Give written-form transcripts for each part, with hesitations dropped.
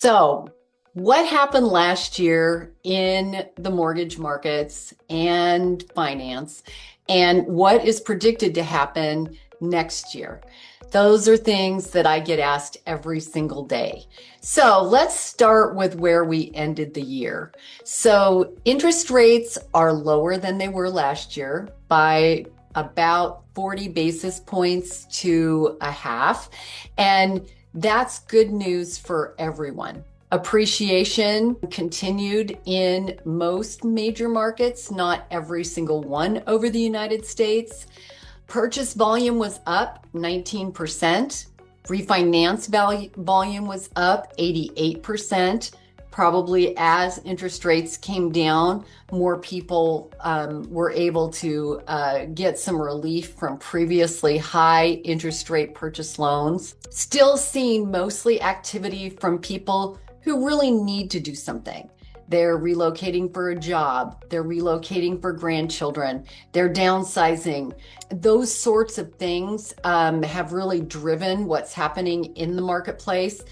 So, what happened last year in the mortgage markets and finance, and what is predicted to happen next year? Those are things that I get asked every single day. So, let's start with where we ended the year. So, interest rates are lower than they were last year by about 40 basis points to a half. And that's good news for everyone. Appreciation continued in most major markets, not every single one over the United States. Purchase volume was up 19%. Refinance volume was up 88%. Probably as interest rates came down, more people were able to get some relief from previously high interest rate purchase loans. Still seeing mostly activity from people who really need to do something. They're relocating for a job, they're relocating for grandchildren, they're downsizing. Those sorts of things have really driven what's happening in the marketplace.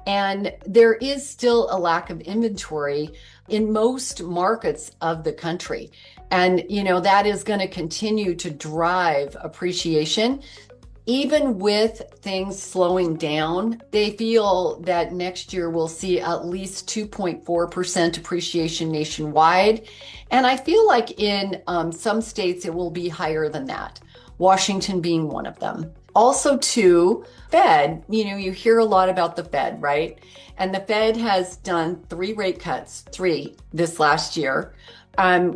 And there is still a lack of inventory in most markets of the country. And, that is going to continue to drive appreciation. Even with things slowing down, they feel that next year we'll see at least 2.4% appreciation nationwide. And I feel like in some states it will be higher than that, Washington being one of them. Also, too, Fed, you hear a lot about the Fed, right? And the Fed has done 3 rate cuts, 3 this last year.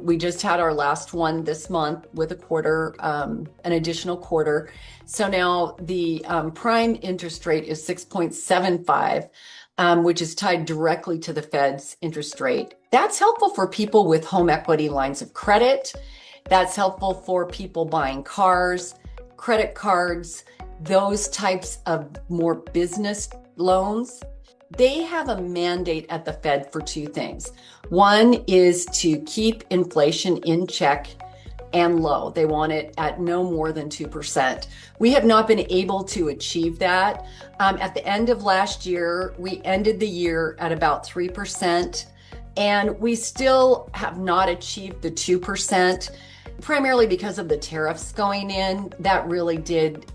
We just had our last one this month with a quarter, an additional quarter. So now the prime interest rate is 6.75, which is tied directly to the Fed's interest rate. That's helpful for people with home equity lines of credit. That's helpful for people buying cars, credit cards, those types of more business loans. They have a mandate at the Fed for 2 things. One is to keep inflation in check and low. They want it at no more than 2%. We have not been able to achieve that. At the end of last year, we ended the year at about 3%, and we still have not achieved the 2%. Primarily because of the tariffs going in. That really did,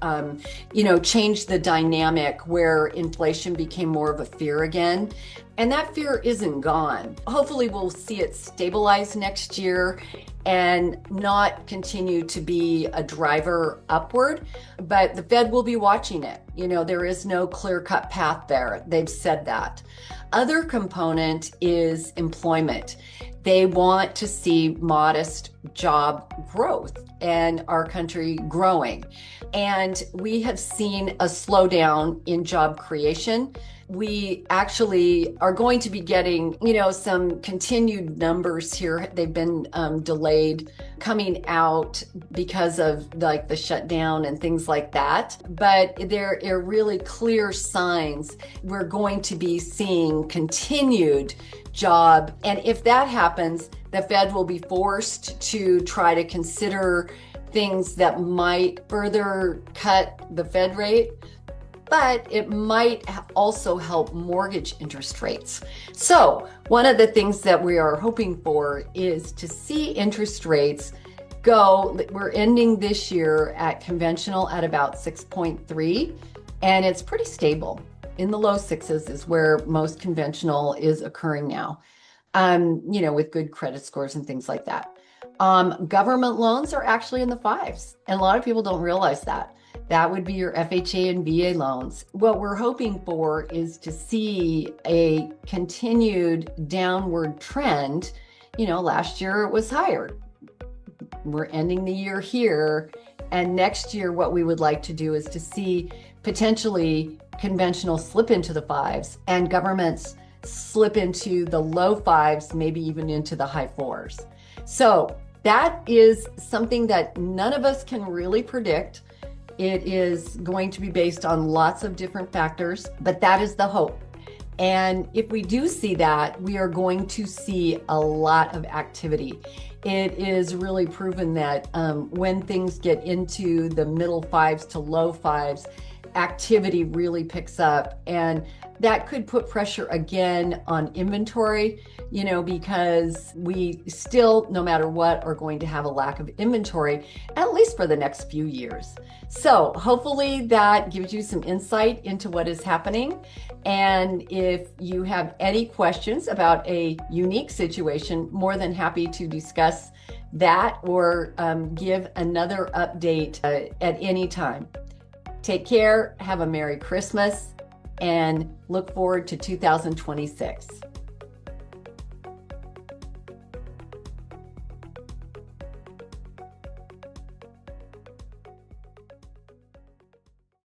change the dynamic where inflation became more of a fear again. And that fear isn't gone. Hopefully we'll see it stabilize next year and not continue to be a driver upward, but the Fed will be watching it. There is no clear-cut path there. They've said that. Other component is employment. They want to see modest job growth and our country growing. And we have seen a slowdown in job creation. We actually are going to be getting, some continued numbers here. They've been delayed coming out because of the shutdown and things like that. But there are really clear signs we're going to be seeing continued job. And if that happens, the Fed will be forced to try to consider things that might further cut the Fed rate, but it might also help mortgage interest rates. So one of the things that we are hoping for is to see interest rates go. We're ending this year at conventional at about 6.3, and it's pretty stable. In the low 6s is where most conventional is occurring now, with good credit scores and things like that. Government loans are actually in the 5s, and a lot of people don't realize that. That would be your FHA and VA loans. What we're hoping for is to see a continued downward trend. Last year it was higher. We're ending the year here, and next year what we would like to do is to see potentially conventional slip into the 5s and governments slip into the low 5s, maybe even into the high 4s. So that is something that none of us can really predict. It is going to be based on lots of different factors, but that is the hope. And if we do see that, we are going to see a lot of activity. it is really proven that when things get into the middle fives to low fives, activity really picks up, and that could put pressure again on inventory, because we still, no matter what, are going to have a lack of inventory, at least for the next few years. So hopefully that gives you some insight into what is happening. And if you have any questions about a unique situation, more than happy to discuss that or give another update at any time. Take care, have a Merry Christmas, and look forward to 2026.